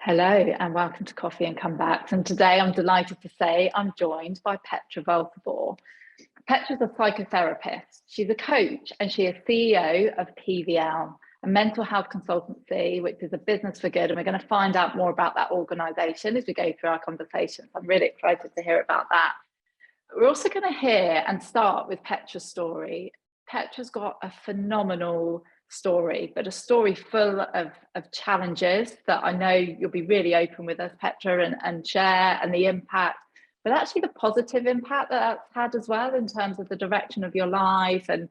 Hello and welcome to Coffee and Comebacks. And today I'm delighted to say I'm joined by Petra Velzeboer. Petra's a psychotherapist. She's a coach and she is CEO of PVL, a mental health consultancy, which is a business for good. And we're going to find out more about that organisation as we go through our conversations. I'm really excited to hear about that. We're also going to hear and start with Petra's story. Petra's got a phenomenal story, but a story full of challenges that I know you'll be really open with us, Petra, and share, and the impact, but actually the positive impact that that's had as well in terms of the direction of your life and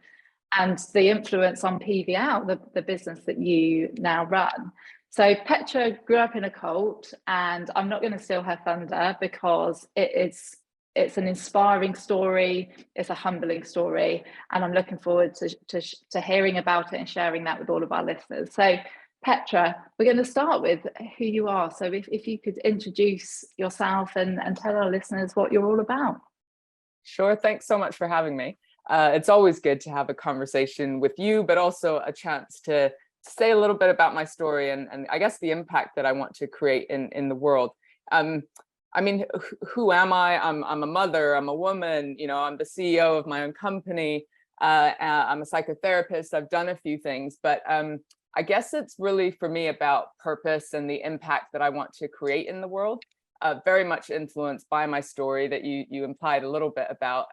the influence on PVL, the business that you now run. So Petra grew up in a cult, and I'm not going to steal her thunder because it's an inspiring story, it's a humbling story, and I'm looking forward to hearing about it and sharing that with all of our listeners. So Petra, we're going to start with who you are. So if you could introduce yourself and tell our listeners what you're all about. Sure, thanks so much for having me. It's always good to have a conversation with you, but also a chance to say a little bit about my story and I guess the impact that I want to create in the world. I mean, who am I? I'm a mother, I'm a woman, I'm the CEO of my own company. I'm a psychotherapist. I've done a few things, but I guess it's really for me about purpose and the impact that I want to create in the world, very much influenced by my story that you implied a little bit about.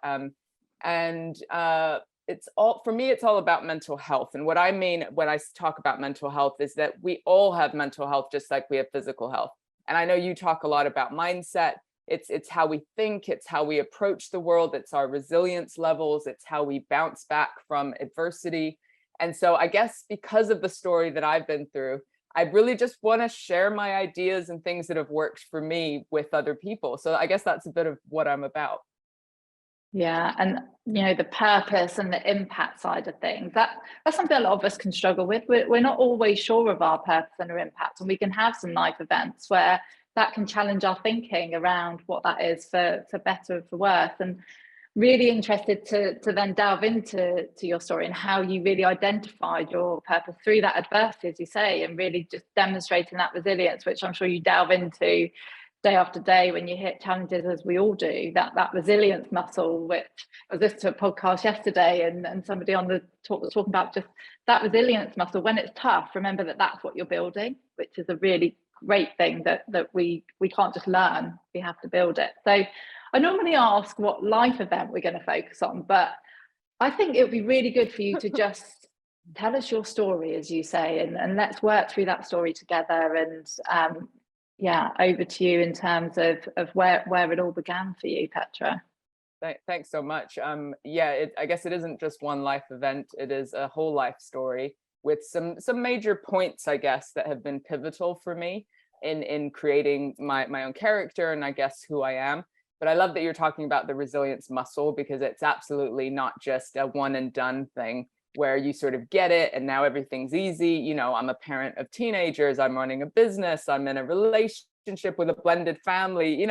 It's all, for me, it's all about mental health. And what I mean when I talk about mental health is that we all have mental health, just like we have physical health. And I know you talk a lot about mindset. It's how we think, it's how we approach the world, it's our resilience levels, it's how we bounce back from adversity. And so I guess because of the story that I've been through, I really just want to share my ideas and things that have worked for me with other people. So I guess that's a bit of what I'm about. Yeah, and the purpose and the impact side of things, that's something a lot of us can struggle with. We're not always sure of our purpose and our impact, and we can have some life events where that can challenge our thinking around what that is for better or for worse. And really interested to then delve into your story and how you really identified your purpose through that adversity, as you say, and really just demonstrating that resilience, which I'm sure you delve into day after day when you hit challenges, as we all do, that resilience muscle, which I was listening to a podcast yesterday and somebody on the talk was talking about just that resilience muscle. When it's tough, remember that that's what you're building, which is a really great thing that we can't just learn, we have to build it. So I normally ask what life event we're going to focus on, but I think it would be really good for you to just tell us your story, as you say, and let's work through that story together. And over to you in terms of where it all began for you, Petra. Thanks so much. I guess it isn't just one life event. It is a whole life story with some major points, I guess, that have been pivotal for me in creating my own character and I guess who I am. But I love that you're talking about the resilience muscle, because it's absolutely not just a one and done thing where you sort of get it and now everything's easy. I'm a parent of teenagers, I'm running a business, I'm in a relationship with a blended family.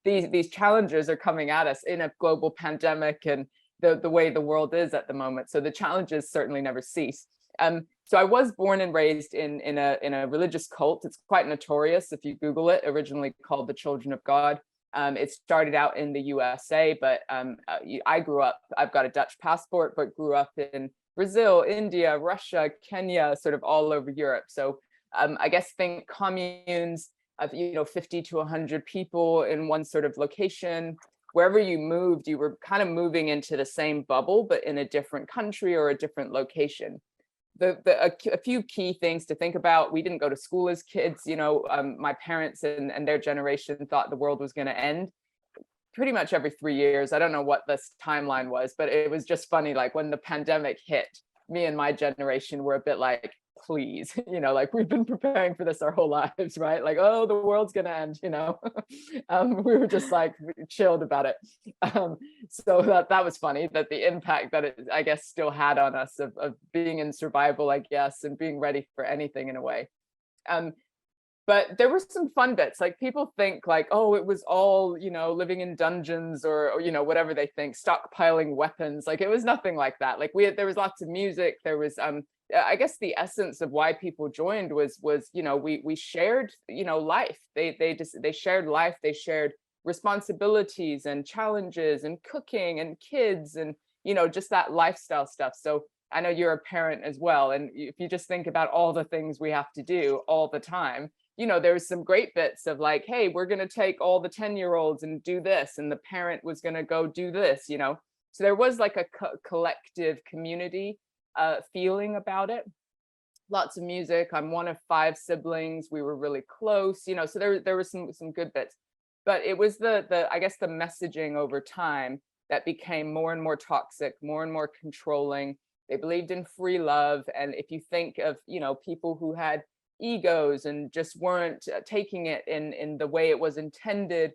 These challenges are coming at us in a global pandemic and the way the world is at the moment. So the challenges certainly never cease. So I was born and raised in a religious cult. It's quite notorious if you Google it, originally called the Children of God. It started out in the USA, but I grew up, I've got a Dutch passport, but grew up in Brazil, India, Russia, Kenya, sort of all over Europe. So I guess think communes of 50 to 100 people in one sort of location. Wherever you moved, you were kind of moving into the same bubble, but in a different country or a different location. A few key things to think about: we didn't go to school as kids. My parents and their generation thought the world was going to end pretty much every 3 years. I don't know what this timeline was, but it was just funny. Like when the pandemic hit, me and my generation were a bit like, please, like we've been preparing for this our whole lives, right? Like, oh, the world's gonna end, we were just like chilled about it. So that was funny, that the impact that it, I guess, still had on us of being in survival, I guess, and being ready for anything in a way. But there were some fun bits. Like people think like, oh, it was all, living in dungeons or whatever they think, stockpiling weapons. Like it was nothing like that. Like there was lots of music. There was I guess the essence of why people joined was, you know, we shared, you know, life. They shared life, they shared responsibilities and challenges and cooking and kids and, you know, just that lifestyle stuff. So I know you're a parent as well, and if you just think about all the things we have to do all the time, you know, there's some great bits of like, hey, we're going to take all the 10-year-olds and do this, and the parent was going to go do this, you know. So there was like a collective community feeling about it. Lots of music. I'm one of 5 siblings. We were really close, you know, so there was some good bits. But it was the I guess the messaging over time that became more and more toxic, more and more controlling. They believed in free love. And if you think of, you know, people who had egos and just weren't taking it in the way it was intended,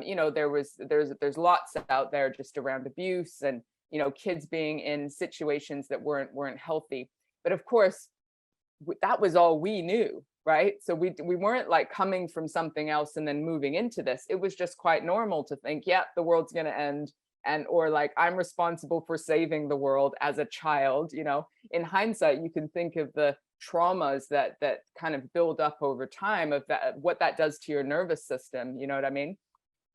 you know, there's lots out there just around abuse and, you know, kids being in situations that weren't healthy. But of course, that was all we knew, right? So we weren't like coming from something else and then moving into this. It was just quite normal to think, yeah, the world's going to end, and or like I'm responsible for saving the world as a child. You know, in hindsight, you can think of the traumas that kind of build up over time, of that, what that does to your nervous system. You know what I mean?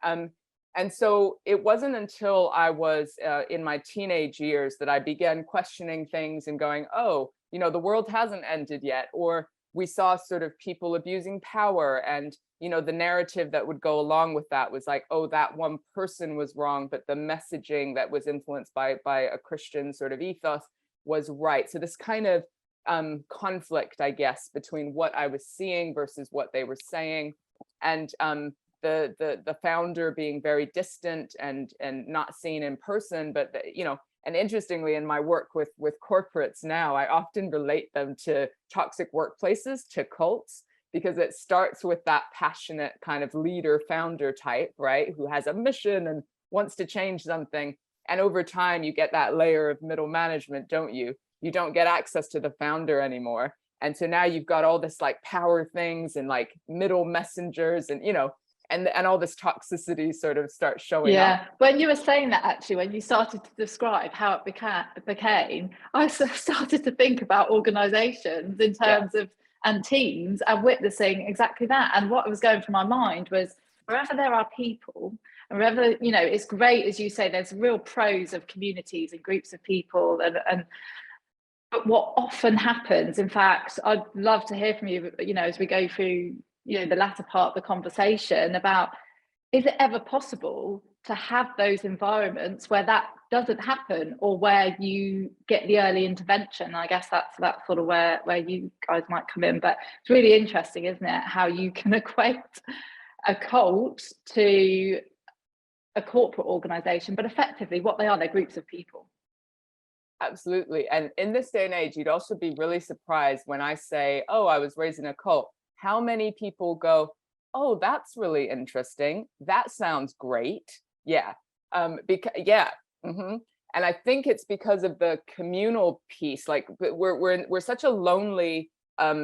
And so it wasn't until I was in my teenage years that I began questioning things and going, oh, you know, the world hasn't ended yet. Or we saw sort of people abusing power, and, you know, the narrative that would go along with that was like, oh, that one person was wrong, but the messaging that was influenced by a Christian sort of ethos was right. So this kind of conflict, I guess, between what I was seeing versus what they were saying. And the founder being very distant and not seen in person, but you know, and interestingly, in my work with corporates now, I often relate them to toxic workplaces, to cults, because it starts with that passionate kind of leader founder type, right, who has a mission and wants to change something. And over time, you get that layer of middle management, don't you? You don't get access to the founder anymore. And so now you've got all this like power things and like middle messengers and, you know, and all this toxicity sort of starts showing up. Yeah, when you were saying that, actually, when you started to describe how it became, I started to think about organizations in terms of, and teams, and witnessing exactly that. And what was going through my mind was, wherever there are people, and wherever, you know, it's great, as you say, there's real pros of communities and groups of people, and but what often happens, in fact, I'd love to hear from you, you know, as we go through, you know, the latter part of the conversation about, is it ever possible to have those environments where that doesn't happen, or where you get the early intervention? I guess that's sort of where you guys might come in. But it's really interesting, isn't it, how you can equate a cult to a corporate organization, but effectively what they are, they're groups of people. Absolutely. And in this day and age, you'd also be really surprised when I say, oh, I was raised in a cult, how many people go, oh, that's really interesting. That sounds great. Yeah. And I think it's because of the communal piece. Like we're such a lonely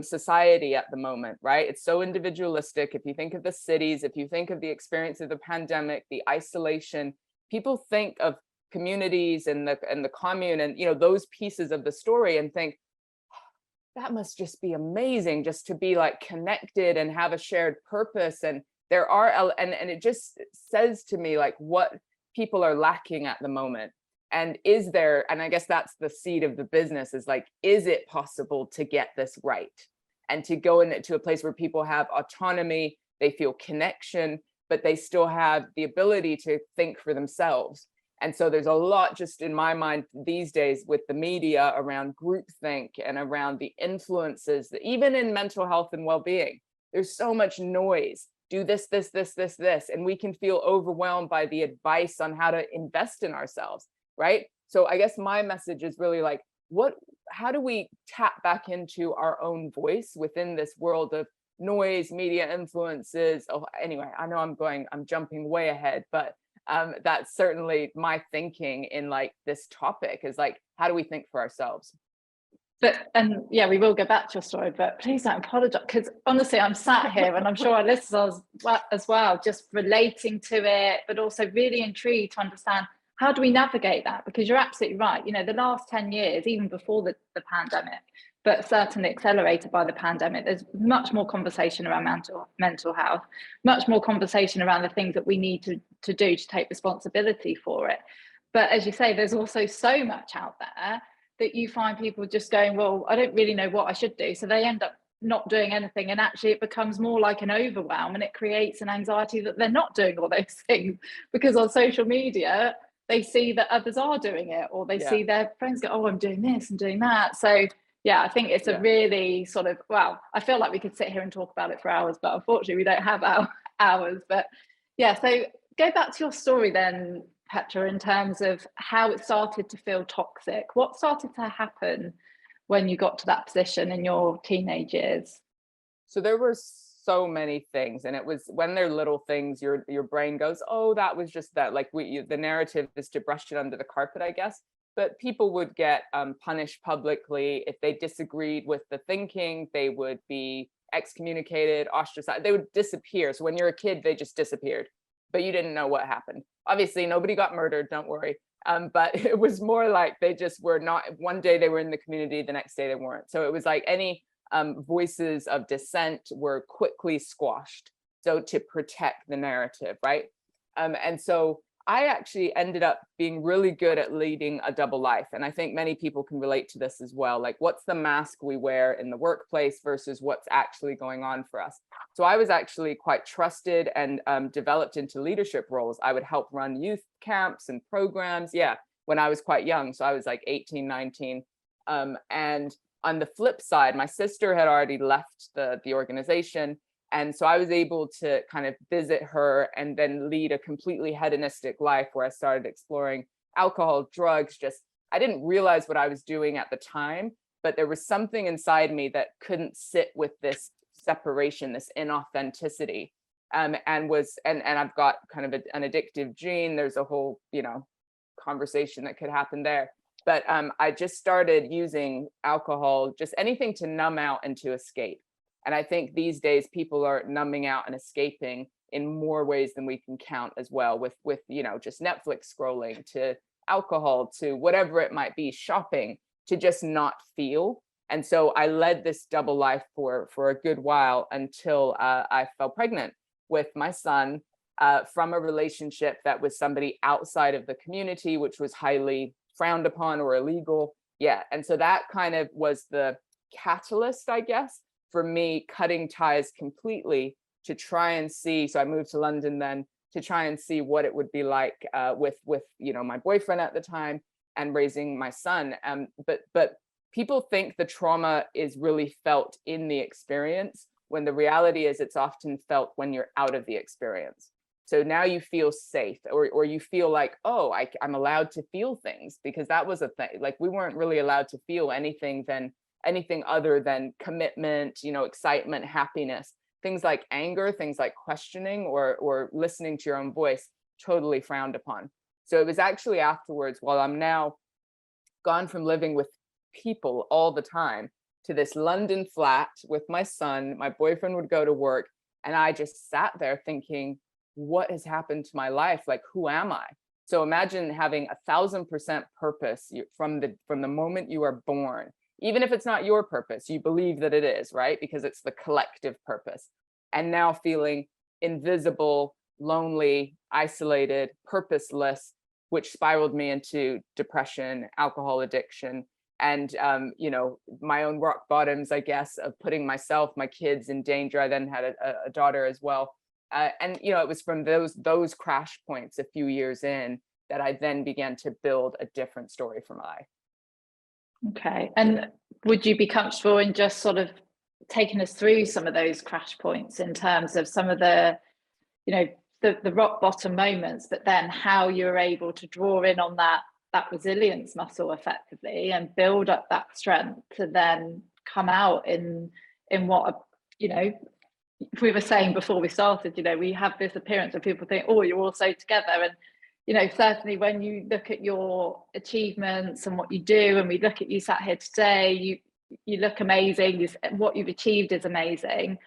society at the moment, right? It's so individualistic. If you think of the cities, if you think of the experience of the pandemic, the isolation, people think of communities and the commune and, you know, those pieces of the story and think, that must just be amazing, just to be like connected and have a shared purpose. And there are, and it just says to me like what people are lacking at the moment. And is there, and I guess that's the seed of the business, is like, is it possible to get this right? And to go into a place where people have autonomy, they feel connection, but they still have the ability to think for themselves. And so there's a lot just in my mind these days with the media around groupthink and around the influences that even in mental health and well-being, there's so much noise. Do this, this, this, this, this. And we can feel overwhelmed by the advice on how to invest in ourselves, right? So I guess my message is really like, how do we tap back into our own voice within this world of noise, media influences? Oh, anyway, I know I'm jumping way ahead, but that's certainly my thinking in like this topic is like, how do we think for ourselves? But, and yeah, we will go back to your story, but please don't apologize, because honestly, I'm sat here and I'm sure our listeners as well, just relating to it, but also really intrigued to understand how do we navigate that? Because you're absolutely right. The last 10 years, even before the pandemic, but certainly accelerated by the pandemic, there's much more conversation around mental health, much more conversation around the things that we need to do to take responsibility for it. But as you say, there's also so much out there that you find people just going, well, I don't really know what I should do. So they end up not doing anything, and actually it becomes more like an overwhelm, and it creates an anxiety that they're not doing all those things, because on social media they see that others are doing it, or they see their friends go, oh, I'm doing this and doing that. So yeah, I think it's a really sort of, well, I feel like we could sit here and talk about it for hours, but unfortunately we don't have hours. But yeah, so go back to your story then, Petra, in terms of how it started to feel toxic. What started to happen when you got to that position in your teenage years? So there were so many things, and it was when they're little things, your brain goes, oh, that was just that. Like the narrative is to brush it under the carpet, I guess. But people would get punished publicly if they disagreed with the thinking. They would be excommunicated, ostracized. They would disappear. So when you're a kid, they just disappeared, but you didn't know what happened. Obviously, nobody got murdered. Don't worry. But it was more like they just were not. One day they were in the community, the next day they weren't. So it was like any voices of dissent were quickly squashed. So to protect the narrative, right? And so I actually ended up being really good at leading a double life. And I think many people can relate to this as well. Like, what's the mask we wear in the workplace versus what's actually going on for us? So I was actually quite trusted and developed into leadership roles. I would help run youth camps and programs. Yeah, when I was quite young. So I was like 18, 19. And on the flip side, my sister had already left the organization. And so I was able to kind of visit her and then lead a completely hedonistic life where I started exploring alcohol, drugs. I didn't realize what I was doing at the time, but there was something inside me that couldn't sit with this separation, this inauthenticity. And I've got kind of an addictive gene. There's a whole, conversation that could happen there. But I just started using alcohol, just anything to numb out and to escape. And I think these days people are numbing out and escaping in more ways than we can count as well, with just Netflix scrolling, to alcohol, to whatever it might be, shopping, to just not feel. And so I led this double life for a good while until I fell pregnant with my son from a relationship that was somebody outside of the community, which was highly frowned upon or illegal. Yeah. And so that kind of was the catalyst, I guess, for me cutting ties completely to try and see. So I moved to London then to try and see what it would be like with my boyfriend at the time and raising my son. But people think the trauma is really felt in the experience, when the reality is it's often felt when you're out of the experience. So now you feel safe, or you feel like, oh, I'm allowed to feel things, because that was a thing. Like, we weren't really allowed to feel anything other than commitment, excitement, happiness. Things like anger, things like questioning or listening to your own voice, totally frowned upon. So it was actually afterwards, while I'm now gone from living with people all the time to this London flat with my son, my boyfriend would go to work, and I just sat there thinking, what has happened to my life? Like, who am I? So imagine having 1,000% purpose from the moment you are born. Even if it's not your purpose, you believe that it is, right? Because it's the collective purpose. And now feeling invisible, lonely, isolated, purposeless, which spiraled me into depression, alcohol addiction, and my own rock bottoms, I guess, of putting myself, my kids in danger. I then had a daughter as well. And it was from those crash points a few years in that I then began to build a different story for my life. Okay. And would you be comfortable in just sort of taking us through some of those crash points in terms of some of the rock bottom moments, but then how you're able to draw in on that resilience muscle effectively and build up that strength to then come out in what, we were saying before we started, we have this appearance where people think, oh, you're all so together. And certainly when you look at your achievements and what you do, and we look at you sat here today, you look amazing. What you've achieved is amazing.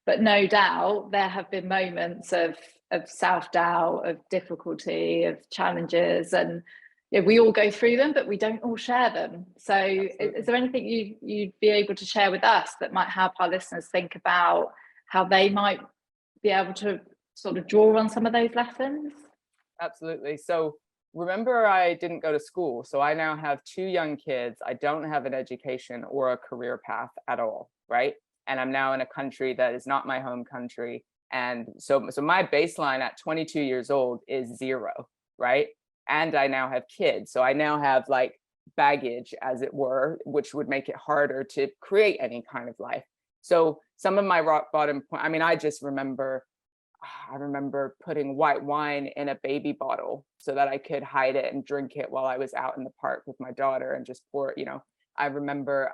But no doubt there have been moments of self-doubt, of difficulty, of challenges, and we all go through them, but we don't all share them. So is there anything you'd be able to share with us that might help our listeners think about how they might be able to sort of draw on some of those lessons? Absolutely. So remember, I didn't go to school. So I now have 2 young kids. I don't have an education or a career path at all, right? And I'm now in a country that is not my home country. And so my baseline at 22 years old is 0, right? And I now have kids. So I now have like baggage, as it were, which would make it harder to create any kind of life. So some of my rock bottom point, I mean, I remember putting white wine in a baby bottle so that I could hide it and drink it while I was out in the park with my daughter and just pour it, I remember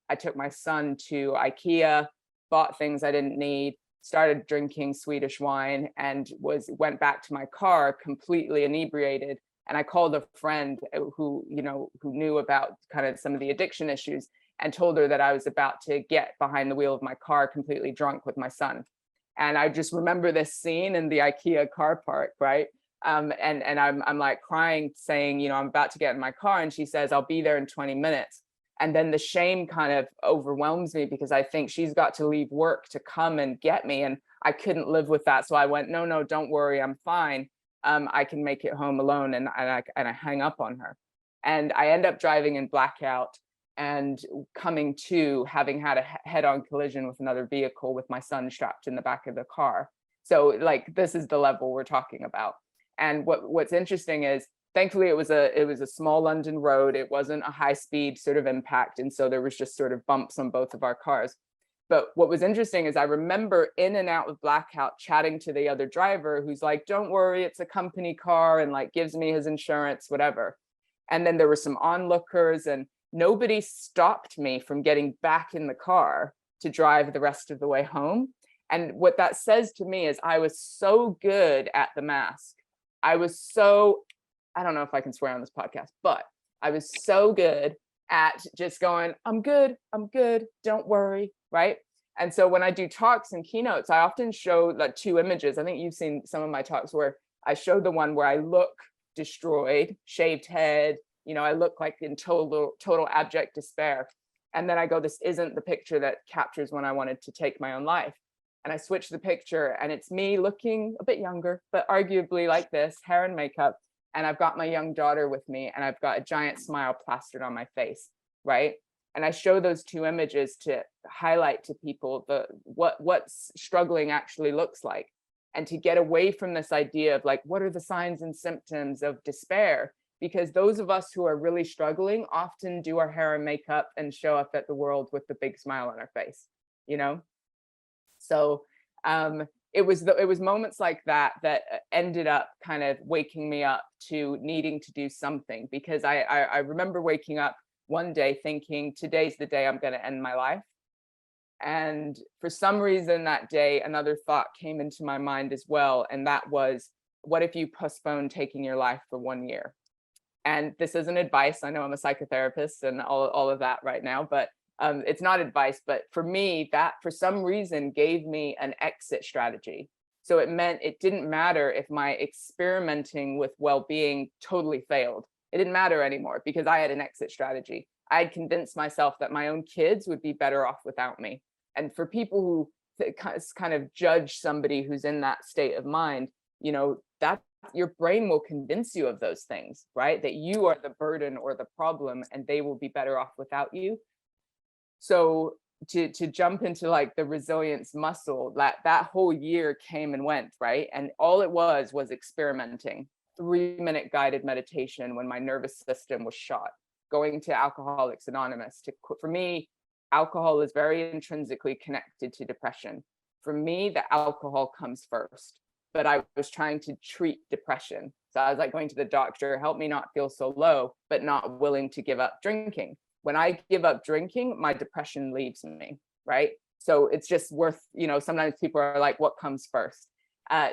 I took my son to IKEA, bought things I didn't need, started drinking Swedish wine, and went back to my car completely inebriated. And I called a friend who knew about kind of some of the addiction issues, and told her that I was about to get behind the wheel of my car completely drunk with my son. And I just remember this scene in the IKEA car park, right? And I'm like crying, saying, I'm about to get in my car. And she says, I'll be there in 20 minutes. And then the shame kind of overwhelms me because I think she's got to leave work to come and get me. And I couldn't live with that. So I went, no, don't worry, I'm fine. I can make it home alone. And I hang up on her. And I end up driving in blackout and coming to having had a head-on collision with another vehicle with my son strapped in the back of the car. So like, this is the level we're talking about. And what's interesting is, thankfully it was a small London road. It wasn't a high speed sort of impact. And so there was just sort of bumps on both of our cars. But what was interesting is I remember in and out of blackout chatting to the other driver who's like, don't worry, it's a company car, and like gives me his insurance, whatever. And then there were some onlookers, and nobody stopped me from getting back in the car to drive the rest of the way home. And what that says to me is I was so good at the mask. I don't know if I can swear on this podcast, but I was so good at just going, I'm good, don't worry, right? And so when I do talks and keynotes, I often show like 2 images. I think you've seen some of my talks where I show the one where I look destroyed, shaved head, I look like in total abject despair. And then I go, this isn't the picture that captures when I wanted to take my own life. And I switch the picture, and it's me looking a bit younger, but arguably like this, hair and makeup. And I've got my young daughter with me, and I've got a giant smile plastered on my face, right? And I show those 2 images to highlight to people what struggling actually looks like, and to get away from this idea of like, what are the signs and symptoms of despair? Because those of us who are really struggling often do our hair and makeup and show up at the world with the big smile on our face, So it was moments like that ended up kind of waking me up to needing to do something, because I remember waking up one day thinking, today's the day I'm going to end my life. And for some reason that day, another thought came into my mind as well. And that was, what if you postpone taking your life for 1 year? And this isn't advice. I know I'm a psychotherapist and all of that right now, but it's not advice. But for me, that for some reason gave me an exit strategy. So it meant it didn't matter if my experimenting with well-being totally failed. It didn't matter anymore because I had an exit strategy. I had convinced myself that my own kids would be better off without me. And for people who kind of judge somebody who's in that state of mind, that your brain will convince you of those things, right? That you are the burden or the problem, and they will be better off without you. So to jump into like the resilience muscle, that whole year came and went, right? And all it was experimenting. 3-minute guided meditation when my nervous system was shot, going to Alcoholics Anonymous. For me, alcohol is very intrinsically connected to depression. For me, the alcohol comes first, but I was trying to treat depression. So I was like going to the doctor, help me not feel so low, but not willing to give up drinking. When I give up drinking, my depression leaves me, right? So it's just worth, sometimes people are like, what comes first?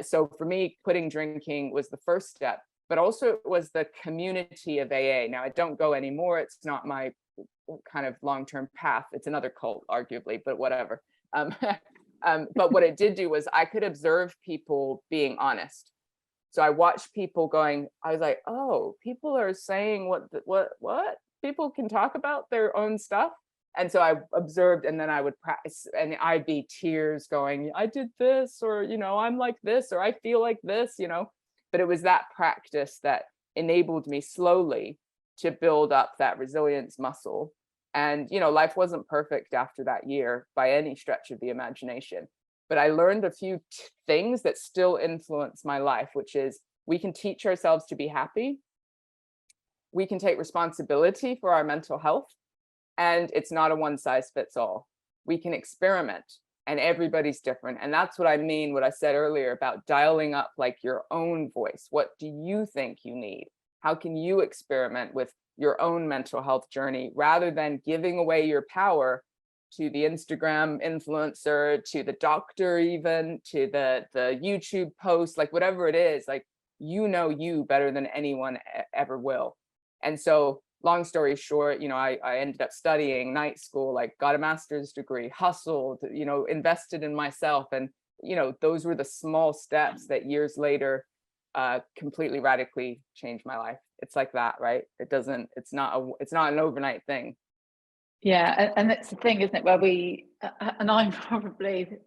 So for me, quitting drinking was the first step, but also it was the community of AA. Now I don't go anymore. It's not my kind of long-term path. It's another cult, arguably, but whatever. But what it did do was I could observe people being honest. So I watched people going, I was like, oh, people are saying what? People can talk about their own stuff. And so I observed, and then I would practice, and I'd be tears going, I did this, or, I'm like this, or I feel like this, but it was that practice that enabled me slowly to build up that resilience muscle. And, life wasn't perfect after that year by any stretch of the imagination. But I learned a few things that still influence my life, which is we can teach ourselves to be happy. We can take responsibility for our mental health. And it's not a one size fits all. We can experiment, and everybody's different. And that's what I mean, what I said earlier about dialing up like your own voice. What do you think you need? How can you experiment with your own mental health journey rather than giving away your power to the Instagram influencer, to the doctor, even to the YouTube post, like whatever it is, like, you better than anyone ever will. And so long story short, I ended up studying night school, like got a master's degree, hustled, invested in myself. And, those were the small steps that years later completely radically changed my life. It's like that, right? It's not an overnight thing. Yeah, and it's the thing, isn't it, where and I'm probably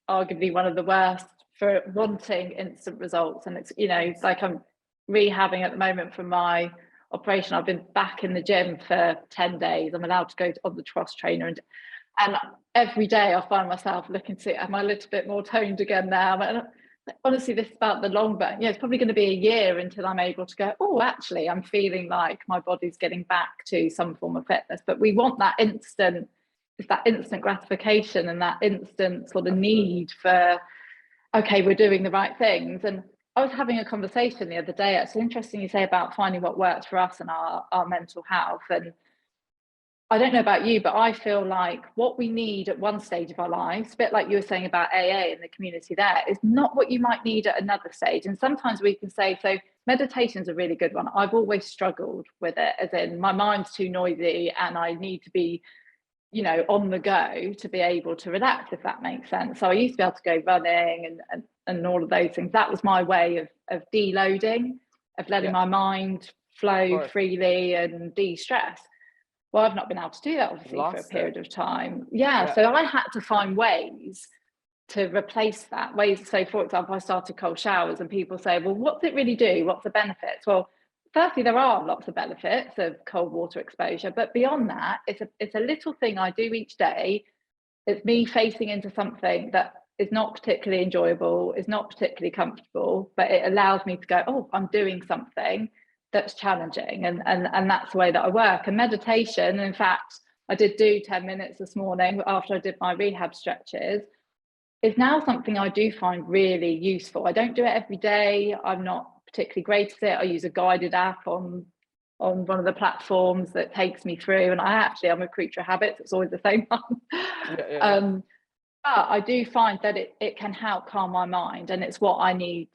arguably one of the worst for wanting instant results. And it's like I'm rehabbing at the moment from my operation. I've been back in the gym for 10 days. I'm allowed to go on the cross trainer, and every day I find myself looking to see, am I a little bit more toned again now? And honestly, this is about the long burn. It's probably going to be a year until I'm able to go, oh, actually, I'm feeling like my body's getting back to some form of fitness. But we want that instant gratification and that instant sort of need for, okay, we're doing the right things. And I was having a conversation the other day. It's interesting you say about finding what works for us and our mental health. And I don't know about you, but I feel like what we need at one stage of our lives, a bit like you were saying about AA and the community there, is not what you might need at another stage. And sometimes we can say, so meditation's a really good one. I've always struggled with it, as in my mind's too noisy and I need to be, on the go to be able to relax, if that makes sense. So I used to be able to go running and all of those things. That was my way of deloading, of letting my mind flow freely and de-stress. Well, I've not been able to do that, obviously, for a period of time. Yeah, so I had to find ways to replace that. So, for example, I started cold showers, and people say, well, what's it really do? What's the benefits? Well, firstly, there are lots of benefits of cold water exposure, but beyond that, it's a little thing I do each day. It's me facing into something that is not particularly enjoyable, is not particularly comfortable, but it allows me to go, oh, I'm doing something that's challenging, and that's the way that I work. And meditation, in fact, I did do 10 minutes this morning after I did my rehab stretches, is now something I do find really useful. I don't do it every day. I'm not particularly great at it. I use a guided app on one of the platforms that takes me through, and I'm a creature of habits. It's always the same one. But I do find that it can help calm my mind, and it's what I need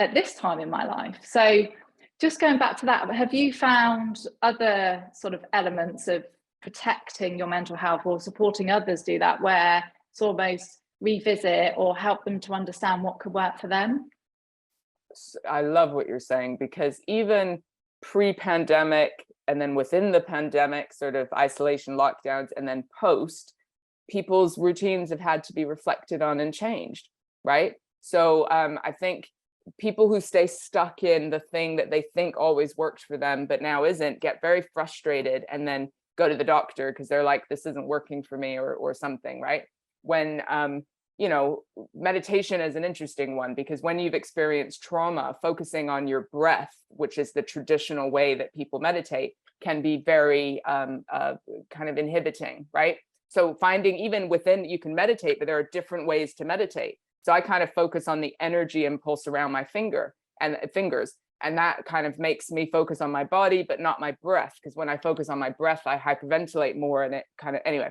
at this time in my life. So just going back to that, have you found other sort of elements of protecting your mental health or supporting others do that, where it's almost revisit or help them to understand what could work for them? I love what you're saying, because even pre-pandemic and then within the pandemic, sort of isolation, lockdowns, and then post, people's routines have had to be reflected on and changed, right? So I think people who stay stuck in the thing that they think always worked for them but now isn't, get very frustrated and then go to the doctor because they're like, this isn't working for me, or something, right? When meditation is an interesting one, because when you've experienced trauma, focusing on your breath, which is the traditional way that people meditate, can be very kind of inhibiting, right? So finding, even within, you can meditate, but there are different ways to meditate. So I kind of focus on the energy impulse around my fingers, and that kind of makes me focus on my body, but not my breath, because when I focus on my breath, I hyperventilate more, and it kind of, anyway.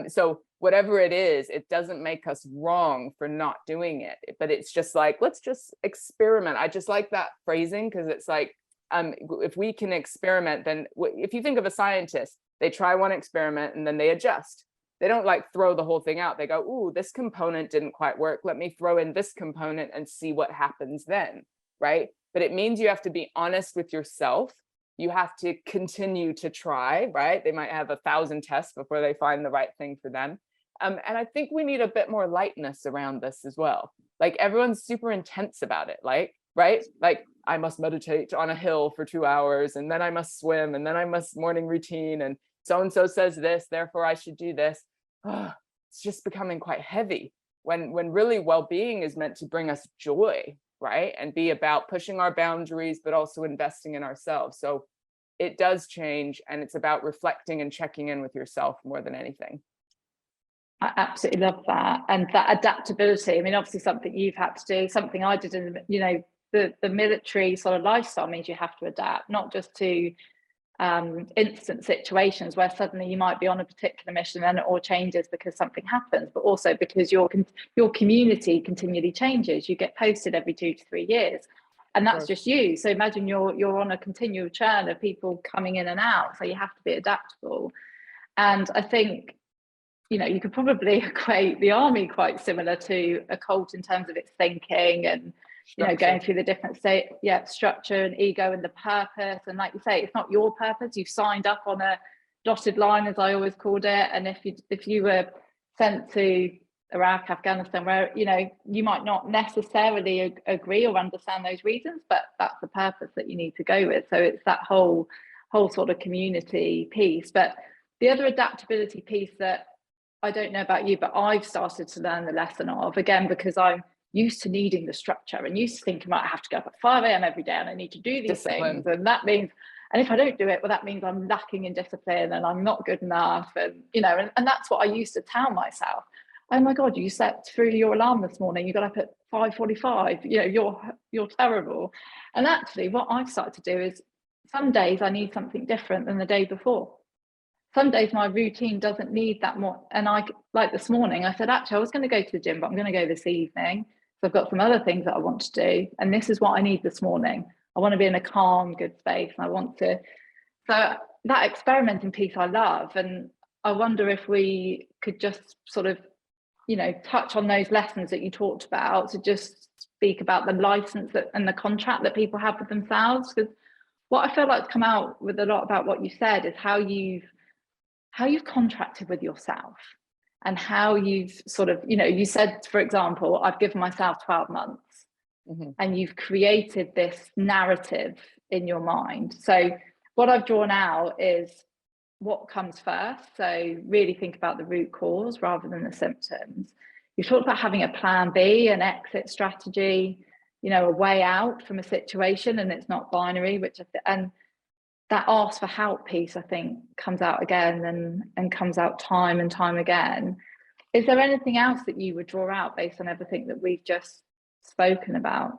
So whatever it is, it doesn't make us wrong for not doing it, but it's just like, let's just experiment. I just like that phrasing, because it's like, if we can experiment, then if you think of a scientist, they try one experiment and then they adjust. They don't like throw the whole thing out. They go, ooh, this component didn't quite work. Let me throw in this component and see what happens then, right? But it means you have to be honest with yourself. You have to continue to try, right? They might have 1,000 tests before they find the right thing for them. And I think we need a bit more lightness around this as well. Like everyone's super intense about it, like, right? Like I must meditate on a hill for 2 hours, and then I must swim, and then I must morning routine, and so-and-so says this, therefore I should do this. Oh, it's just becoming quite heavy when really well-being is meant to bring us joy, right? And be about pushing our boundaries, but also investing in ourselves. So it does change, and it's about reflecting and checking in with yourself more than anything. I absolutely love that. And that adaptability, I mean, obviously something you've had to do, something I did in, you know, the military sort of lifestyle means you have to adapt, not just to instant situations where suddenly you might be on a particular mission and it all changes because something happens, but also because your community continually changes. You get posted every 2 to 3 years, and that's just you. So imagine you're on a continual churn of people coming in and out, so you have to be adaptable. And I think, you know, you could probably equate the army quite similar to a cult in terms of its thinking and, you know, going through the different structure and ego and the purpose. And like you say, it's not your purpose. You've signed up on a dotted line, as I always called it. And if you were sent to Iraq, Afghanistan, where, you know, you might not necessarily agree or understand those reasons, but that's the purpose that you need to go with. So it's that whole sort of community piece. But the other adaptability piece that I don't know about you, but I've started to learn the lesson of, again, because I'm used to needing the structure and used to thinking, right, I have to go up at 5 a.m. every day and I need to do these things. And that means, and if I don't do it, well, that means I'm lacking in discipline and I'm not good enough. And, you know, and that's what I used to tell myself. Oh my God, you slept through your alarm this morning. You got up at 5:45, you know, you're terrible. And actually what I've started to do is some days I need something different than the day before. Some days my routine doesn't need that more. And I, like this morning, I said, actually, I was going to go to the gym, but I'm going to go this evening. So I've got some other things that I want to do. And this is what I need this morning. I want to be in a calm, good space. And I want to, so that experimenting piece I love. And I wonder if we could just sort of, you know, touch on those lessons that you talked about, to just speak about the license and the contract that people have with themselves. Because what I feel like come out with a lot about what you said is how you've contracted with yourself, and how you've sort of, you know, you said, for example, I've given myself 12 months, and you've created this narrative in your mind. So what I've drawn out is what comes first. So really think about the root cause rather than the symptoms. You talked about having a plan B, an exit strategy, you know, a way out from a situation, and it's not binary, and that ask for help piece, I think, comes out again and comes out time and time again. Is there anything else that you would draw out based on everything that we've just spoken about?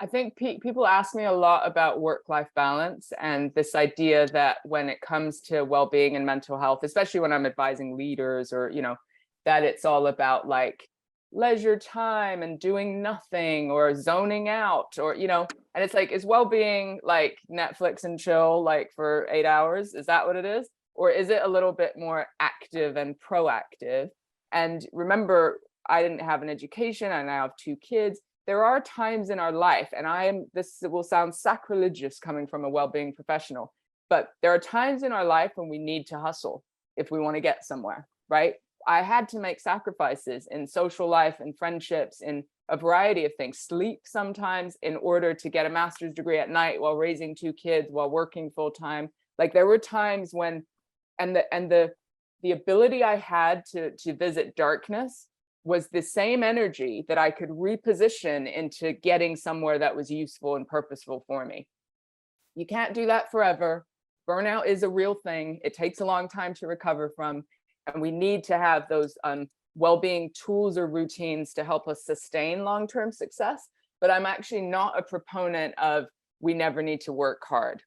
I think people ask me a lot about work-life balance, and this idea that when it comes to well-being and mental health, especially when I'm advising leaders, or, you know, that it's all about like leisure time and doing nothing or zoning out, or, you know, and it's like, is well-being like Netflix and chill like for 8 hours? Is that what it is? Or is it a little bit more active and proactive? And remember, I didn't have an education. I now have 2 kids. There are times in our life, and this will sound sacrilegious coming from a well-being professional, but there are times in our life when we need to hustle if we want to get somewhere, right? I had to make sacrifices in social life and friendships, in a variety of things, sleep sometimes, in order to get a master's degree at night while raising 2 kids, while working full time. Like there were times when, and the ability I had to visit darkness was the same energy that I could reposition into getting somewhere that was useful and purposeful for me. You can't do that forever. Burnout is a real thing. It takes a long time to recover from. And we need to have those well-being tools or routines to help us sustain long-term success. But I'm actually not a proponent of we never need to work hard.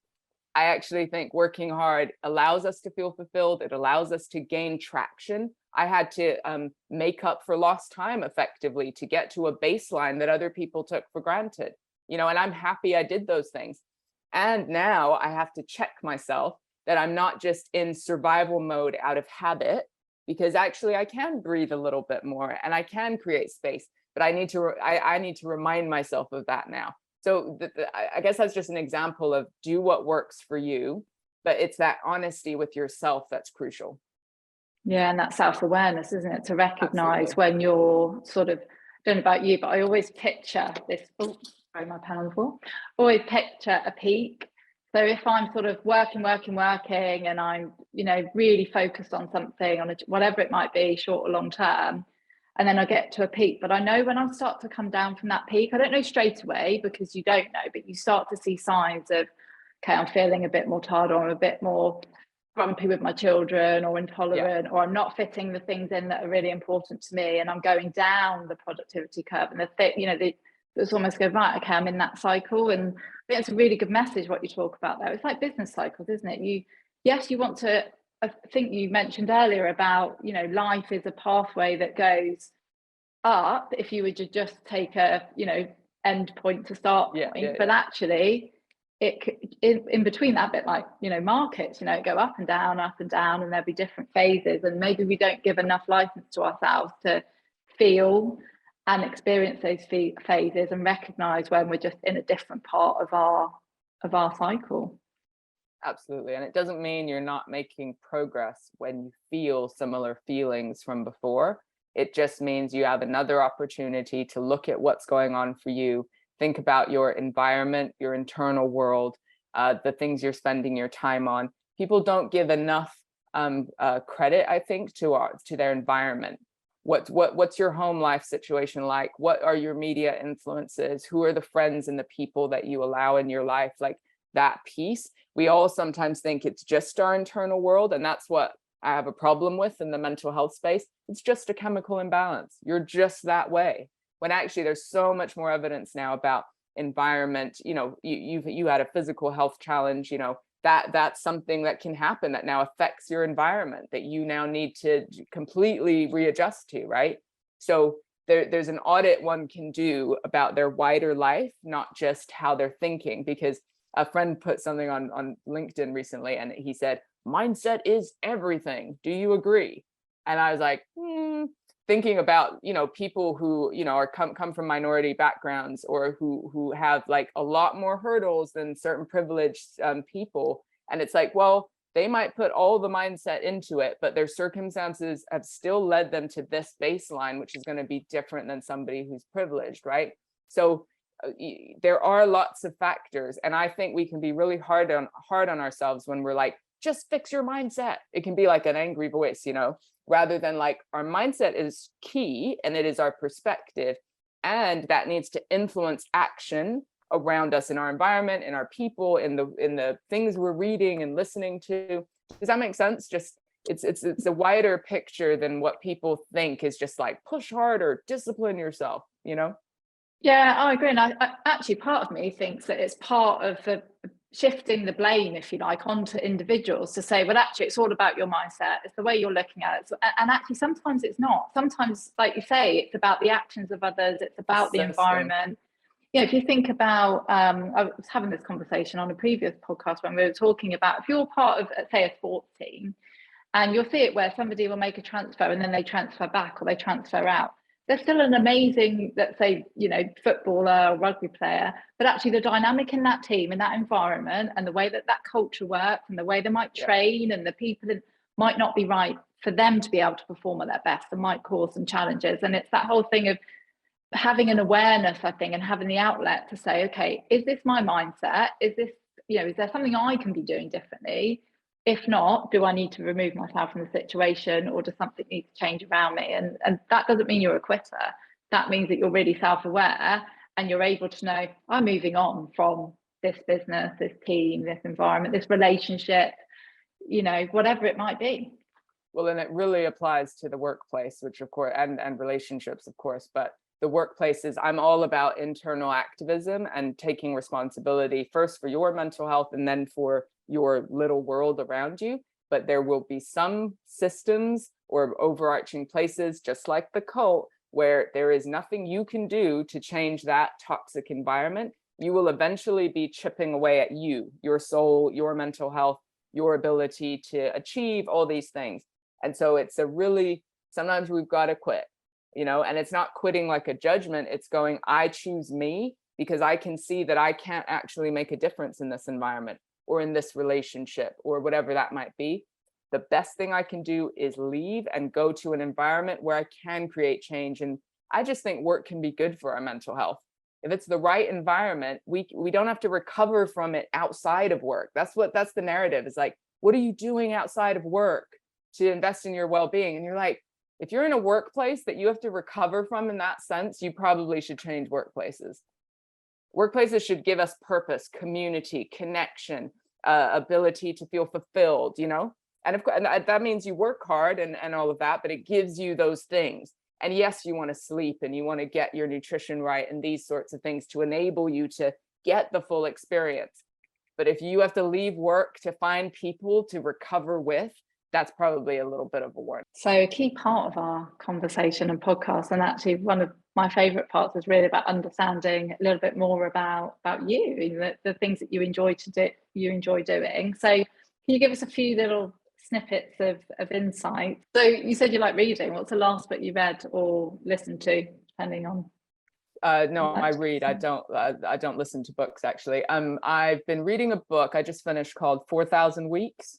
I actually think working hard allows us to feel fulfilled. It allows us to gain traction. I had to make up for lost time effectively to get to a baseline that other people took for granted. You know, and I'm happy I did those things. And now I have to check myself that I'm not just in survival mode out of habit, because actually I can breathe a little bit more and I can create space, but I need to remind myself of that now. So I guess that's just an example of do what works for you, but it's that honesty with yourself that's crucial. Yeah, and that self-awareness, isn't it? To recognize Absolutely. when you're sort of, I don't know about you, but I always picture this, oh, sorry, my pen on the floor. Always picture a peak. So if I'm sort of working, and I'm, really focused on something, on whatever it might be, short or long term, and then I get to a peak. But I know when I start to come down from that peak, I don't know straight away because you don't know, but you start to see signs of, okay, I'm feeling a bit more tired, or I'm a bit more grumpy with my children, or intolerant, or I'm not fitting the things in that are really important to me, and I'm going down the productivity curve, and it's almost go, right, okay, I'm in that cycle. And I think it's a really good message what you talk about there. It's like business cycles, isn't it? You want to, I think you mentioned earlier about, life is a pathway that goes up if you were to just take a, end point to start point, but actually in between that bit, like, markets, go up and down, and there'll be different phases, and maybe we don't give enough license to ourselves to feel and experience those phases and recognize when we're just in a different part of our cycle. Absolutely. And it doesn't mean you're not making progress when you feel similar feelings from before. It just means you have another opportunity to look at what's going on for you. Think about your environment, your internal world, the things you're spending your time on. People don't give enough credit, I think, to their environment. What's your home life situation like? What are your media influences? Who are the friends and the people that you allow in your life? Like that piece. We all sometimes think it's just our internal world, and that's what I have a problem with in the mental health space. It's just a chemical imbalance. You're just that way. When actually there's so much more evidence now about environment. You had a physical health challenge, that's something that can happen that now affects your environment that you now need to completely readjust to, right? So there's an audit one can do about their wider life, not just how they're thinking, because a friend put something on LinkedIn recently and he said, mindset is everything. Do you agree? And I was like, thinking about, people who, are come from minority backgrounds, or who have like a lot more hurdles than certain privileged people. And it's like, well, they might put all the mindset into it, but their circumstances have still led them to this baseline, which is going to be different than somebody who's privileged, right? So there are lots of factors. And I think we can be really hard on ourselves when we're like, just fix your mindset. It can be like an angry voice, rather than like, our mindset is key and it is our perspective, and that needs to influence action around us in our environment, in our people, in the things we're reading and listening to. Does that make sense? Just it's a wider picture than what people think is just like push harder, discipline yourself, Yeah, I agree. And I actually, part of me thinks that it's part of the shifting the blame, if you like, onto individuals to say, well, actually, it's all about your mindset. It's the way you're looking at it. And actually, sometimes it's not. Sometimes, like you say, it's about the actions of others. It's about the environment. If you think about, I was having this conversation on a previous podcast when we were talking about, if you're part of, say, a sports team, and you'll see it where somebody will make a transfer and then they transfer back or they transfer out. They're still an amazing, let's say, footballer or rugby player, but actually the dynamic in that team, in that environment, and the way that culture works and the way they might train and the people might not be right for them to be able to perform at their best and might cause some challenges. And it's that whole thing of having an awareness, I think, and having the outlet to say, okay, is this my mindset? Is this, is there something I can be doing differently? If not, do I need to remove myself from the situation, or does something need to change around me? And that doesn't mean you're a quitter. That means that you're really self-aware and you're able to know, I'm moving on from this business, this team, this environment, this relationship, whatever it might be. Well, and it really applies to the workplace, which of course, and relationships, of course, but the workplace is, I'm all about internal activism and taking responsibility first for your mental health and then for your little world around you. But there will be some systems or overarching places, just like the cult, where there is nothing you can do to change that toxic environment. You will eventually be chipping away at you, your soul, your mental health, your ability to achieve all these things. And so it's a really, sometimes we've got to quit, you know, and it's not quitting like a judgment. It's going, I choose me because I can see that I can't actually make a difference in this environment or in this relationship or whatever that might be. The best thing I can do is leave and go to an environment where I can create change. And I just think work can be good for our mental health. If it's the right environment, we don't have to recover from it outside of work. That's the narrative is like, what are you doing outside of work to invest in your well-being? And you're like, if you're in a workplace that you have to recover from in that sense, you probably should change workplaces. Workplaces should give us purpose, community, connection, ability to feel fulfilled, you know? And of course, and that means you work hard and all of that, but it gives you those things. And yes, you want to sleep and you want to get your nutrition right and these sorts of things to enable you to get the full experience. But if you have to leave work to find people to recover with, that's probably a little bit of a warning. So a key part of our conversation and podcast, and actually one of my favorite parts, is really about understanding a little bit more about you, the things that you enjoy doing. So can you give us a few little snippets of insight? So you said you like reading. What's the last book you read or listened to, depending on? No, I read. I don't listen to books actually. I've been reading a book I just finished called 4,000 Weeks.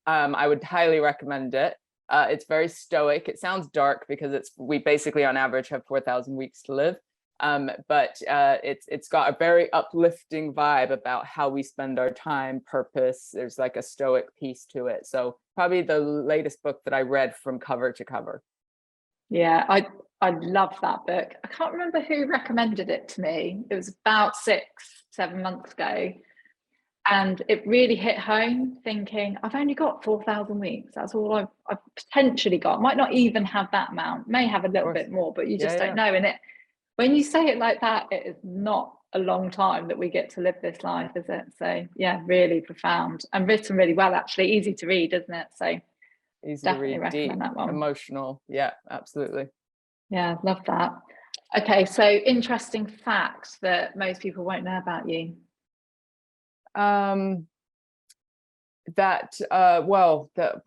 I would highly recommend it. It's very stoic. It sounds dark because we basically on average have 4,000 weeks to live. But it's got a very uplifting vibe about how we spend our time, purpose. There's like a stoic piece to it. So probably the latest book that I read from cover to cover. Yeah, I love that book. I can't remember who recommended it to me. It was about 6-7 months ago. And it really hit home, thinking, I've only got 4,000 weeks. That's all I've potentially got. Might not even have that amount, may have a little bit more, but you just don't know. And when you say it like that, it is not a long time that we get to live this life, is it? So yeah, really profound and written really well, actually. Easy to read, isn't it? So easy definitely to read, recommend deep, that one. emotional. Yeah, absolutely. Yeah, love that. Okay, so interesting fact that most people won't know about you. That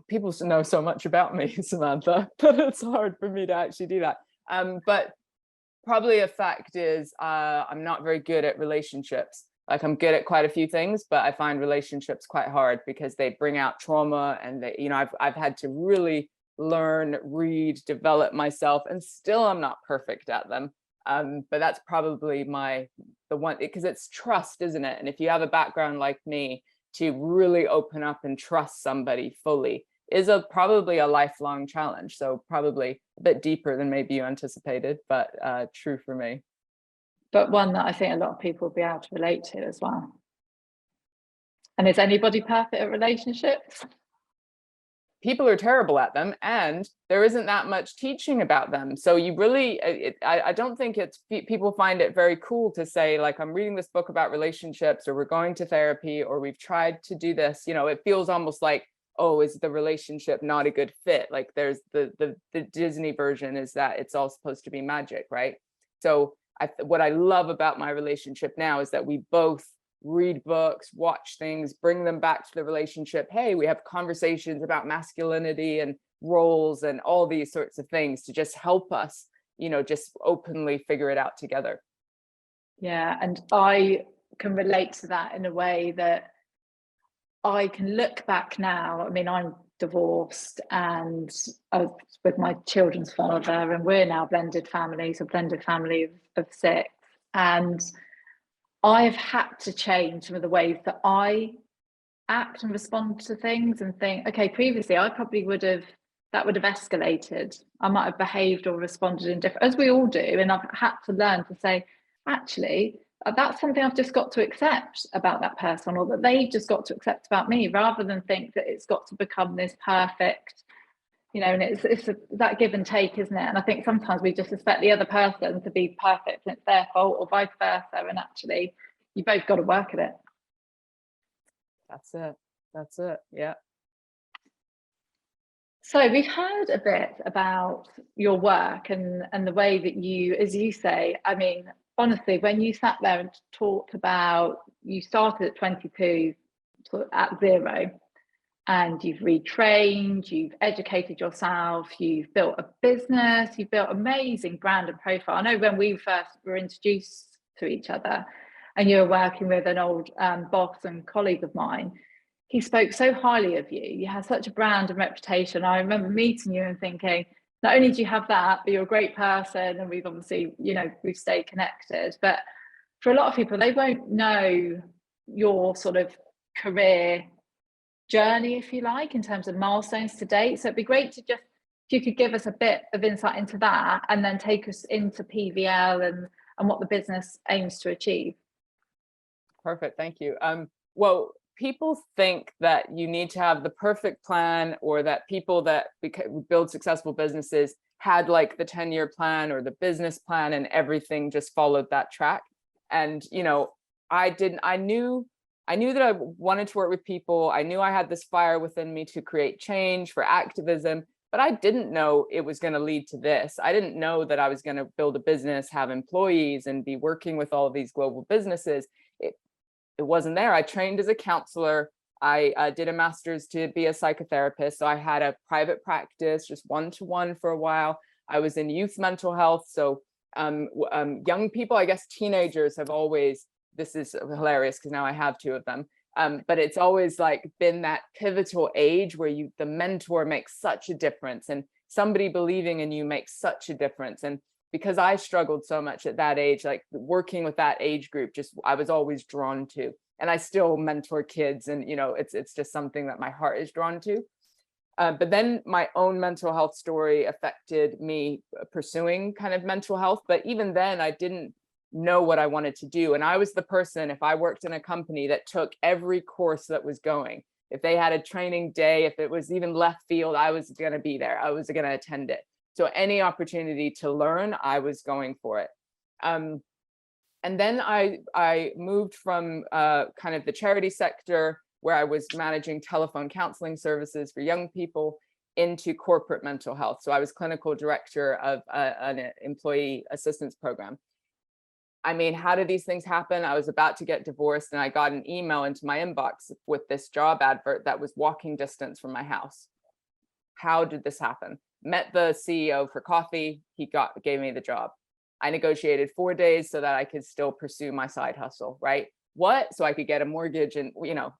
people know so much about me, Samantha, that it's hard for me to actually do that. But probably a fact is I'm not very good at relationships. Like I'm good at quite a few things, but I find relationships quite hard because they bring out trauma, and they, you know, I've had to really learn, read, develop myself, and still I'm not perfect at them. But that's probably the one, because it's trust, isn't it? And if you have a background like me, to really open up and trust somebody fully is probably a lifelong challenge. So probably a bit deeper than maybe you anticipated, but true for me. But one that I think a lot of people will be able to relate to as well. And is anybody perfect at relationships? People are terrible at them, and there isn't that much teaching about them. So you really, I don't think people find it very cool to say, like, I'm reading this book about relationships, or we're going to therapy, or we've tried to do this. You know, it feels almost like, oh, is the relationship not a good fit? Like there's the Disney version is that it's all supposed to be magic, right? So what I love about my relationship now is that we both read books, watch things, bring them back to the relationship. Hey, we have conversations about masculinity and roles and all these sorts of things to just help us, you know, just openly figure it out together. Yeah, and I can relate to that in a way that I can look back now. I mean, I'm divorced and I was with my children's father, and we're now blended families, a blended family of 6. And I've had to change some of the ways that I act and respond to things, and think, okay, previously I probably would have escalated. I might have behaved or responded in different, as we all do. And I've had to learn to say, actually, that's something I've just got to accept about that person, or that they've just got to accept about me, rather than think that it's got to become this perfect, you know. And it's that give and take, isn't it? And I think sometimes we just expect the other person to be perfect and it's their fault, or vice versa. And actually, you both got to work at it. That's it. Yeah. So we've heard a bit about your work and the way that you, as you say, I mean, honestly, when you sat there and talked about, you started at 22 at 0, and you've retrained, you've educated yourself, you've built a business, you've built amazing brand and profile. I know when we first were introduced to each other and you were working with an old boss and colleague of mine, he spoke so highly of you. You had such a brand and reputation. I remember meeting you and thinking, not only do you have that, but you're a great person, and we've obviously, we've stayed connected. But for a lot of people, they won't know your sort of career journey, if you like, in terms of milestones to date. So it'd be great to just, if you could give us a bit of insight into that, and then take us into PVL and what the business aims to achieve. Perfect, thank you. Well, people think that you need to have the perfect plan, or that people that build successful businesses had like the 10-year plan or the business plan and everything just followed that track. And, I knew that I wanted to work with people. I knew I had this fire within me to create change, for activism, but I didn't know it was going to lead to this. I didn't know that I was going to build a business, have employees, and be working with all of these global businesses. It wasn't there. I trained as a counselor. I did a master's to be a psychotherapist. So I had a private practice, just one-to-one for a while. I was in youth mental health. So young people, I guess teenagers have always, this is hilarious because now I have two of them, but it's always like been that pivotal age where the mentor makes such a difference, and somebody believing in you makes such a difference. And because I struggled so much at that age, like working with that age group, I was always drawn to. And I still mentor kids, and it's just something that my heart is drawn to. But then my own mental health story affected me pursuing kind of mental health. But even then, I didn't know what I wanted to do. And I was the person, if I worked in a company, that took every course that was going. If they had a training day, if it was even left field, I was going to be there. I was going to attend it. So any opportunity to learn, I was going for it. And then I moved from kind of the charity sector, where I was managing telephone counseling services for young people, into corporate mental health. So I was clinical director of an employee assistance program. I mean, how did these things happen? I was about to get divorced, and I got an email into my inbox with this job advert that was walking distance from my house. How did this happen? Met the CEO for coffee. He gave me the job. I negotiated 4 days so that I could still pursue my side hustle, right? What? So I could get a mortgage, and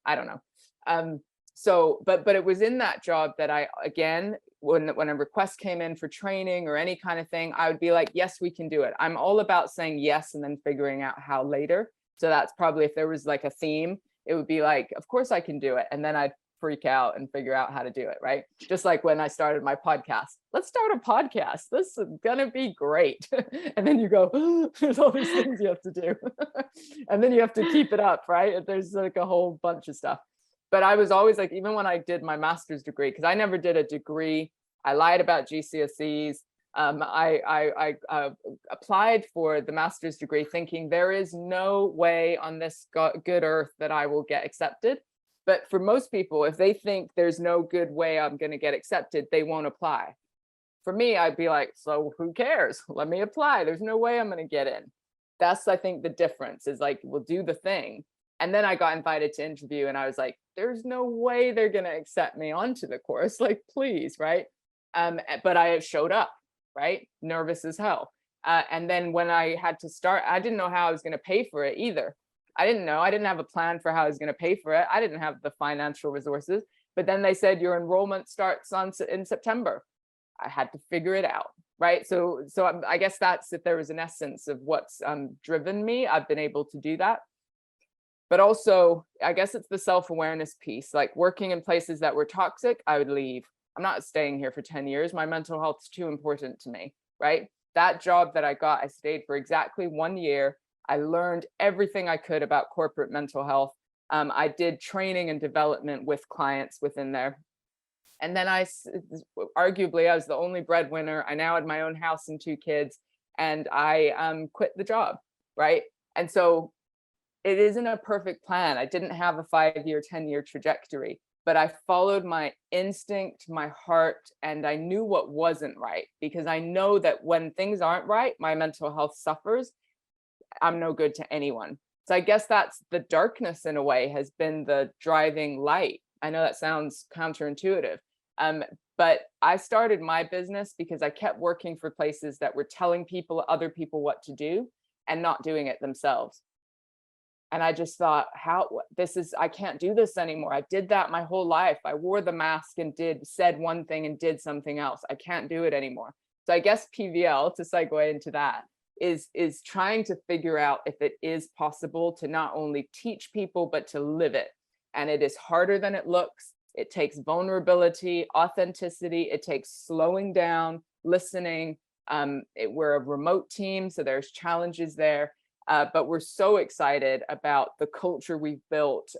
I don't know. So, but it was in that job that I, again, when a request came in for training or any kind of thing, I would be like, yes, we can do it. I'm all about saying yes and then figuring out how later. So that's probably, if there was like a theme, it would be like, of course I can do it. And then I'd freak out and figure out how to do it, right? Just like when I started my podcast. Let's start a podcast. This is gonna be great. And then you go, oh, there's all these things you have to do. And then you have to keep it up, right? There's like a whole bunch of stuff. But I was always like, even when I did my master's degree, because I never did a degree, I lied about GCSEs. I applied for the master's degree thinking there is no way on this good earth that I will get accepted. But for most people, if they think there's no good way I'm going to get accepted, they won't apply. For me, I'd be like, so who cares? Let me apply. There's no way I'm going to get in. That's, I think, the difference is like, we'll do the thing. And then I got invited to interview, and I was like, there's no way they're going to accept me onto the course. Like, please, right? But I showed up, right? Nervous as hell. And then when I had to start, I didn't know how I was going to pay for it either. I didn't know. I didn't have a plan for how I was going to pay for it. I didn't have the financial resources. But then they said your enrollment starts in September. I had to figure it out, right? So I guess that's, if there was an essence of what's driven me, I've been able to do that. But also, I guess it's the self-awareness piece. Like working in places that were toxic, I would leave. I'm not staying here for 10 years. My mental health's too important to me, right? That job that I got, I stayed for exactly 1 year. I learned everything I could about corporate mental health. I did training and development with clients within there. And then arguably, I was the only breadwinner. I now had my own house and 2 kids, and I quit the job, right? And so it isn't a perfect plan. I didn't have a 5-year, 10-year trajectory, but I followed my instinct, my heart, and I knew what wasn't right, because I know that when things aren't right, my mental health suffers. I'm no good to anyone. So I guess that's the darkness in a way, has been the driving light, I know that sounds counterintuitive. But I started my business because I kept working for places that were telling other people what to do and not doing it themselves. And I just thought, I can't do this anymore. I did that my whole life. I wore the mask and said one thing and did something else. I can't do it anymore. So I guess PVL, to segue into that, is trying to figure out if it is possible to not only teach people, but to live it. And it is harder than it looks. It takes vulnerability, authenticity. It takes slowing down, listening. We're a remote team, so there's challenges there. But we're so excited about the culture we've built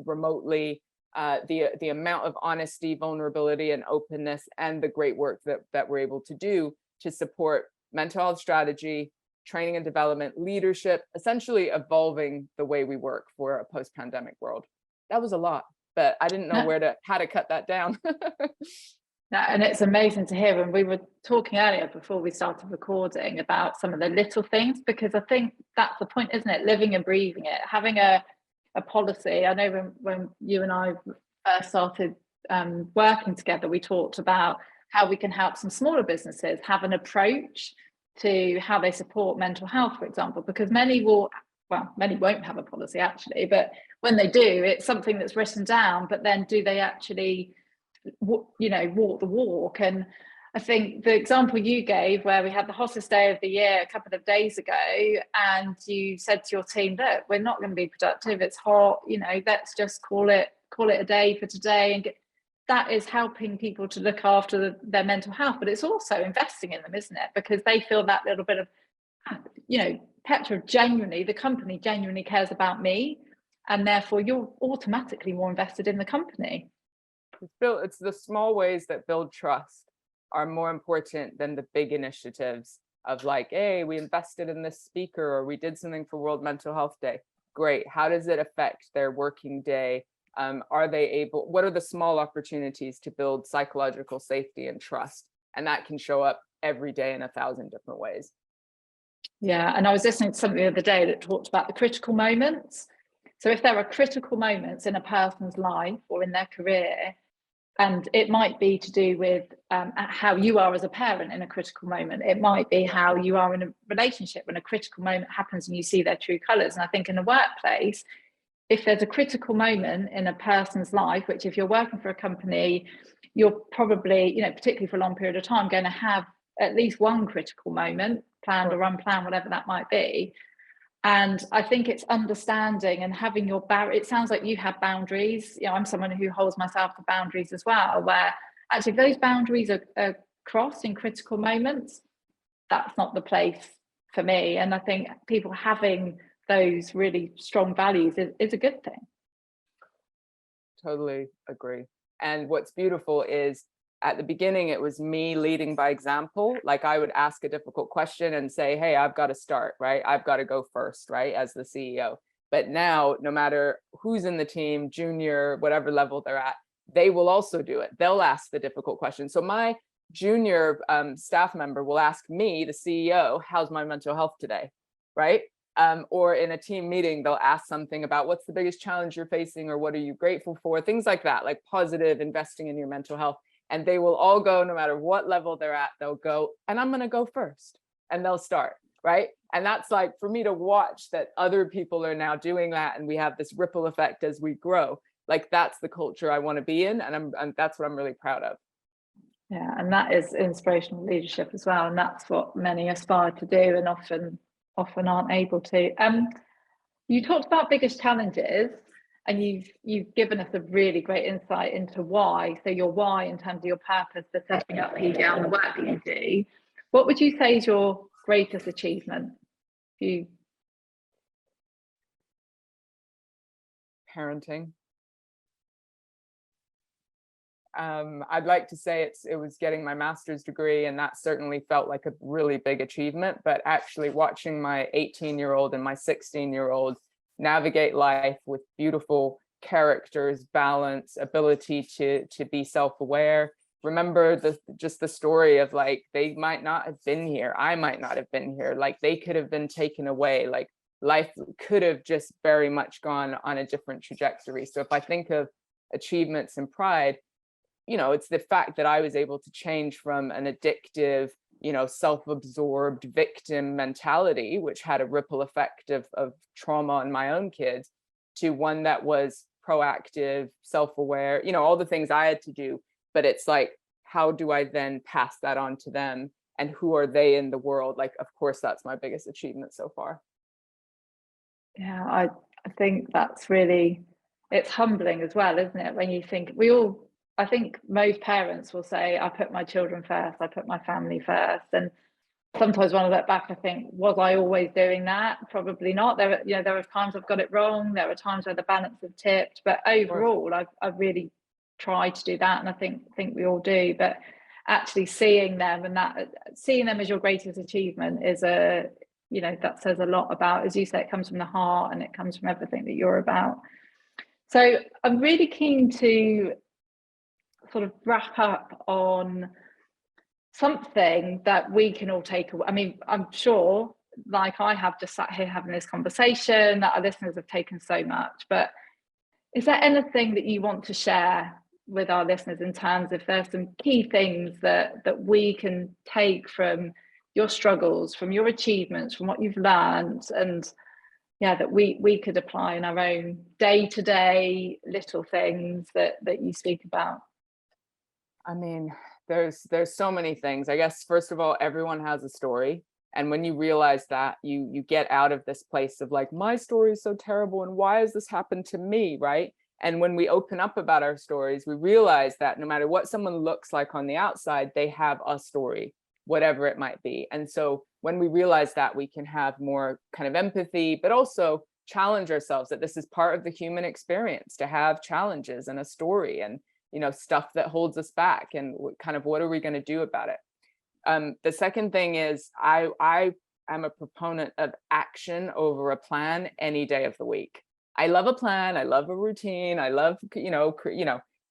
remotely, the amount of honesty, vulnerability, and openness, and the great work that we're able to do to support mental health strategy, training and development, leadership, essentially evolving the way we work for a post-pandemic world. That was a lot, but I didn't know how to cut that down. And it's amazing to hear. And we were talking earlier before we started recording about some of the little things, because I think that's the point, isn't it? Living and breathing it, having a policy. I know when you and I first started working together, we talked about how we can help some smaller businesses have an approach to how they support mental health, for example, because many won't have a policy actually, but when they do, it's something that's written down, but then do they actually walk the walk? And I think the example you gave, where we had the hottest day of the year a couple of days ago, and you said to your team, look, we're not going to be productive, it's hot, let's just call it a day for today. And that is helping people to look after their mental health, but it's also investing in them, isn't it? Because they feel that little bit of, Petra the company genuinely cares about me, and therefore you're automatically more invested in the company. It's the small ways that build trust are more important than the big initiatives of like, hey, we invested in this speaker, or we did something for World Mental Health Day. Great. How does it affect their working day? What are the small opportunities to build psychological safety and trust? And that can show up every day in 1,000 different ways. Yeah. And I was listening to something the other day that talked about the critical moments. So if there are critical moments in a person's life or in their career, and it might be to do with how you are as a parent in a critical moment. It might be how you are in a relationship when a critical moment happens and you see their true colours. And I think in the workplace, if there's a critical moment in a person's life, which if you're working for a company, you're probably, particularly for a long period of time, going to have at least one critical moment, planned or unplanned, whatever that might be. And I think it's understanding and having it sounds like you have boundaries. I'm someone who holds myself to boundaries as well, where actually if those boundaries are crossed in critical moments, that's not the place for me. And I think people having those really strong values is a good thing. Totally agree. And what's beautiful is at the beginning, it was me leading by example. Like I would ask a difficult question and say, hey, I've got to start, right? I've got to go first, right? As the CEO. But now, no matter who's in the team, junior, whatever level they're at, they will also do it. They'll ask the difficult question. So my junior staff member will ask me, the CEO, how's my mental health today, right? Or in a team meeting, they'll ask something about what's the biggest challenge you're facing, or what are you grateful for? Things like that, like positive investing in your mental health. And they will all go, no matter what level they're at, they'll go, and I'm going to go first, and they'll start, right? And that's like, for me to watch that other people are now doing that, and we have this ripple effect as we grow. Like that's the culture I want to be in, and that's what I'm really proud of. Yeah, and that is inspirational leadership as well, and that's what many aspire to do, and often aren't able to. You talked about biggest challenges. And you've given us a really great insight into why. So your why in terms of your purpose for setting up PVL and the work that you do. What would you say is your greatest achievement? Parenting. I'd like to say it was getting my master's degree, and that certainly felt like a really big achievement. But actually watching my 18-year-old and my 16-year-old navigate life with beautiful characters, balance, ability to be self-aware. Remember the story of like, they might not have been here. I might not have been here. Like they could have been taken away. Like life could have just very much gone on a different trajectory. So if I think of achievements and pride, it's the fact that I was able to change from an addictive, self-absorbed victim mentality, which had a ripple effect of trauma on my own kids, to one that was proactive, self-aware, all the things I had to do. But it's like, how do I then pass that on to them? And who are they in the world? Like, of course, that's my biggest achievement so far. Yeah, I think that's really, it's humbling as well, isn't it? When you think, I think most parents will say, I put my children first, I put my family first. And sometimes when I look back, I think, was I always doing that? Probably not. There are times I've got it wrong. There are times where the balance has tipped, but overall, I've really tried to do that. And I think we all do, but actually seeing them as your greatest achievement is that says a lot about, as you say, it comes from the heart and it comes from everything that you're about. So I'm really keen to sort of wrap up on something that we can all take away. I mean, I'm sure, like I have just sat here having this conversation, that our listeners have taken so much, but is there anything that you want to share with our listeners in terms of there's some key things that we can take from your struggles, from your achievements, from what you've learned, and that we could apply in our own day-to-day little things that you speak about? I mean, there's so many things. I guess, first of all, everyone has a story. And when you realize that, you get out of this place of like, my story is so terrible and why has this happened to me, right? And when we open up about our stories, we realize that no matter what someone looks like on the outside, they have a story, whatever it might be. And so when we realize that, we can have more kind of empathy, but also challenge ourselves that this is part of the human experience, to have challenges and a story and, stuff that holds us back, and kind of what are we going to do about it? The second thing is I am a proponent of action over a plan any day of the week. I love a plan. I love a routine. I love,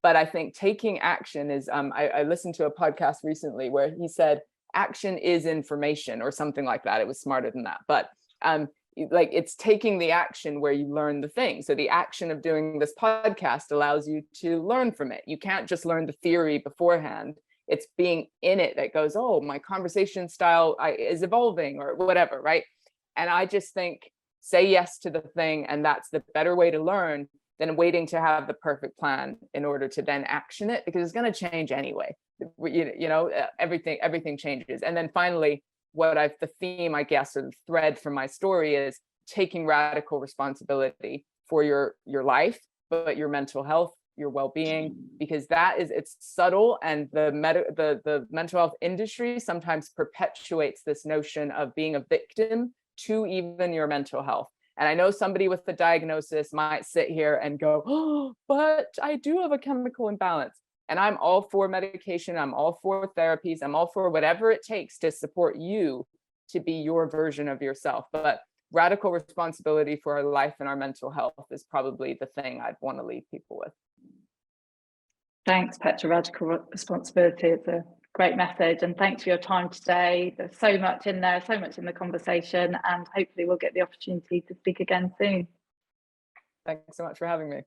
but I think taking action is, I listened to a podcast recently where he said, action is information or something like that. It was smarter than that. But like, it's taking the action where you learn the thing. So the action of doing this podcast allows you to learn from it. You can't just learn the theory beforehand. It's being in it that goes, oh, my conversation style is evolving or whatever, right? And I just think, say yes to the thing, and that's the better way to learn than waiting to have the perfect plan in order to then action it, because it's going to change anyway. Everything changes. And then finally, the theme, I guess, or the thread from my story is taking radical responsibility for your life, but your mental health, your well-being, because it's subtle, and the mental health industry sometimes perpetuates this notion of being a victim to even your mental health. And I know somebody with the diagnosis might sit here and go, oh, but I do have a chemical imbalance. And I'm all for medication. I'm all for therapies. I'm all for whatever it takes to support you to be your version of yourself. But radical responsibility for our life and our mental health is probably the thing I'd want to leave people with. Thanks, Petra. Radical responsibility. It's a great message. And thanks for your time today. There's so much in there, so much in the conversation, and hopefully we'll get the opportunity to speak again soon. Thanks so much for having me.